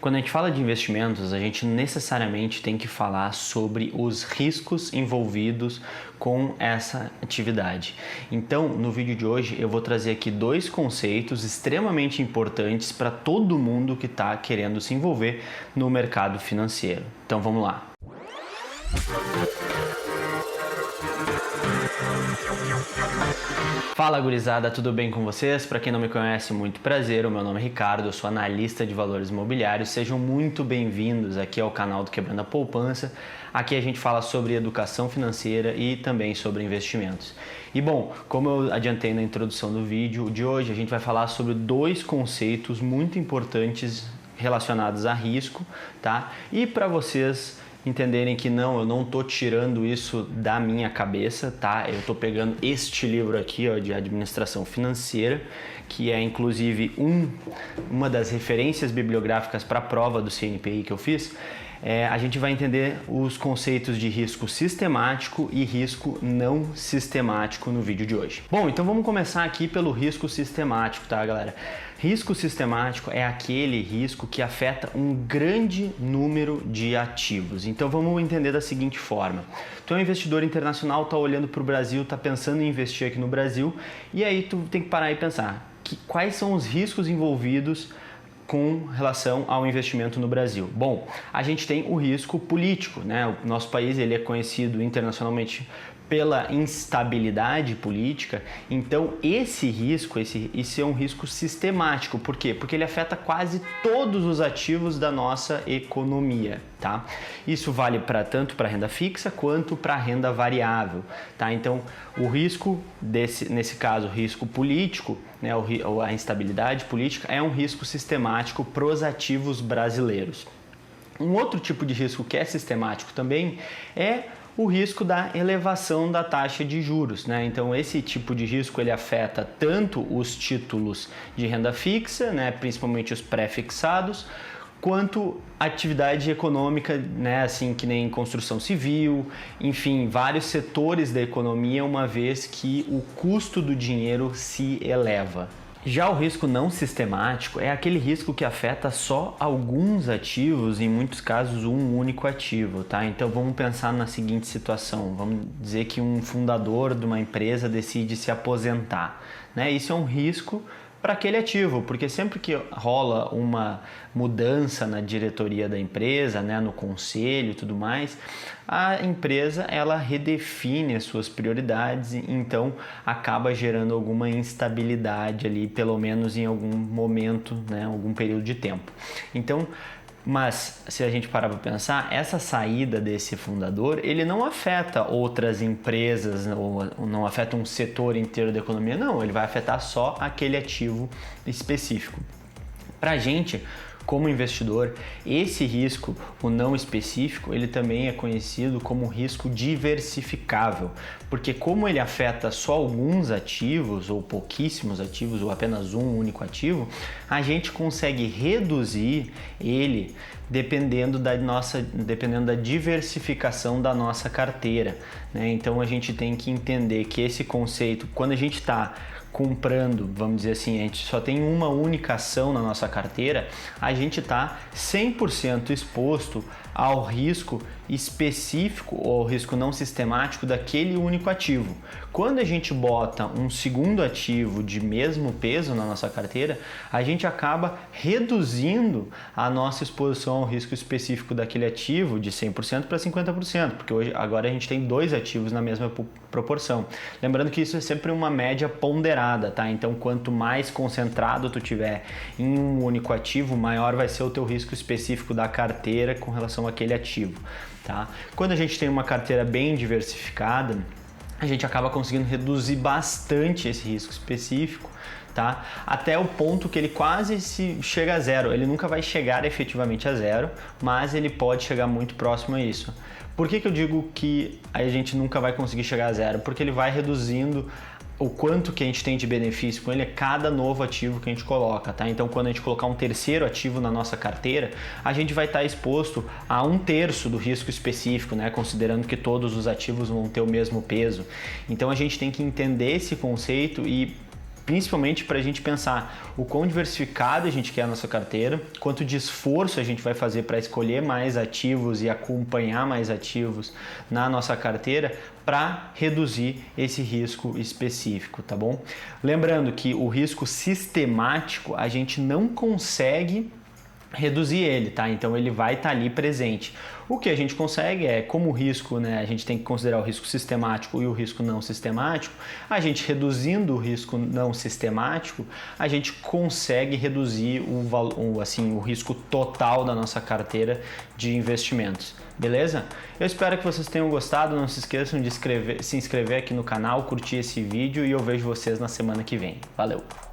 Quando a gente fala de investimentos, a gente necessariamente tem que falar sobre os riscos envolvidos com essa atividade. Então, no vídeo de hoje, eu vou trazer aqui dois conceitos extremamente importantes para todo mundo que está querendo se envolver no mercado financeiro. Então, vamos lá. Fala gurizada, tudo bem com vocês? Para quem não me conhece, muito prazer, o meu nome é Ricardo, eu sou analista de valores imobiliários, sejam muito bem-vindos aqui ao canal do Quebrando a Poupança. Aqui a gente fala sobre educação financeira e também sobre investimentos. E bom, como eu adiantei na introdução do vídeo de hoje, a gente vai falar sobre dois conceitos muito importantes relacionados a risco, tá? E para vocês entenderem que eu não estou tirando isso da minha cabeça, tá? Eu estou pegando este livro aqui, ó, de administração financeira, que é inclusive uma das referências bibliográficas para a prova do CNPI que eu fiz. A gente vai entender os conceitos de risco sistemático e risco não sistemático no vídeo de hoje. Bom, então vamos começar aqui pelo risco sistemático, tá, galera? Risco sistemático é aquele risco que afeta um grande número de ativos. Então vamos entender da seguinte forma. Tu é um investidor internacional, está olhando para o Brasil, está pensando em investir aqui no Brasil, e aí tu tem que parar e pensar quais são os riscos envolvidos com relação ao investimento no Brasil. Bom, a gente tem o risco político, né? O nosso país ele é conhecido internacionalmente pela instabilidade política, então esse risco, esse é um risco sistemático. Por quê? Porque ele afeta quase todos os ativos da nossa economia, tá? Isso vale tanto para renda fixa quanto para renda variável, tá? Então, o risco nesse caso, o risco político, né, a instabilidade política é um risco sistemático para os ativos brasileiros. Um outro tipo de risco que é sistemático também é o risco da elevação da taxa de juros, né? Então esse tipo de risco ele afeta tanto os títulos de renda fixa, né, principalmente os pré-fixados, quanto atividade econômica, né, assim que nem construção civil, enfim, vários setores da economia, uma vez que o custo do dinheiro se eleva. Já o risco não sistemático é aquele risco que afeta só alguns ativos, em muitos casos um único ativo, tá? Então vamos pensar na seguinte situação, vamos dizer que um fundador de uma empresa decide se aposentar, né? Isso é um risco para aquele ativo, porque sempre que rola uma mudança na diretoria da empresa, né, no conselho e tudo mais, a empresa ela redefine as suas prioridades, então acaba gerando alguma instabilidade ali, pelo menos em algum momento, né, algum período de tempo. Então, mas se a gente parar para pensar, essa saída desse fundador, ele não afeta outras empresas ou não afeta um setor inteiro da economia, não, ele vai afetar só aquele ativo específico. Para a gente, como investidor, esse risco, o não específico, ele também é conhecido como risco diversificável, porque como ele afeta só alguns ativos ou pouquíssimos ativos ou apenas um único ativo, a gente consegue reduzir ele dependendo da diversificação da nossa carteira, né? Então a gente tem que entender que esse conceito, quando a gente está comprando, vamos dizer assim, a gente só tem uma única ação na nossa carteira, a gente está 100% exposto ao risco específico ou ao risco não sistemático daquele único ativo. Quando a gente bota um segundo ativo de mesmo peso na nossa carteira, a gente acaba reduzindo a nossa exposição ao risco específico daquele ativo de 100% para 50%, porque agora a gente tem dois ativos na mesma proporção. Lembrando que isso é sempre uma média ponderada, tá? Então, quanto mais concentrado tu tiver em um único ativo, maior vai ser o teu risco específico da carteira com relação àquele ativo, tá? Quando a gente tem uma carteira bem diversificada, a gente acaba conseguindo reduzir bastante esse risco específico, tá? Até o ponto que ele quase chega a zero. Ele nunca vai chegar efetivamente a zero, mas ele pode chegar muito próximo a isso. Por que eu digo que a gente nunca vai conseguir chegar a zero? Porque ele vai reduzindo o quanto que a gente tem de benefício com ele é cada novo ativo que a gente coloca, tá? Então, quando a gente colocar um terceiro ativo na nossa carteira, a gente vai estar exposto a 1/3 do risco específico, né? Considerando que todos os ativos vão ter o mesmo peso. Então, a gente tem que entender esse conceito e principalmente para a gente pensar o quão diversificado a gente quer a nossa carteira, quanto de esforço a gente vai fazer para escolher mais ativos e acompanhar mais ativos na nossa carteira para reduzir esse risco específico, tá bom? Lembrando que o risco sistemático a gente não consegue reduzir ele, tá? Então ele vai estar ali presente. O que a gente consegue é, como o risco, né, a gente tem que considerar o risco sistemático e o risco não sistemático, a gente reduzindo o risco não sistemático, a gente consegue reduzir o risco total da nossa carteira de investimentos. Beleza? Eu espero que vocês tenham gostado, não se esqueçam de se inscrever aqui no canal, curtir esse vídeo e eu vejo vocês na semana que vem. Valeu!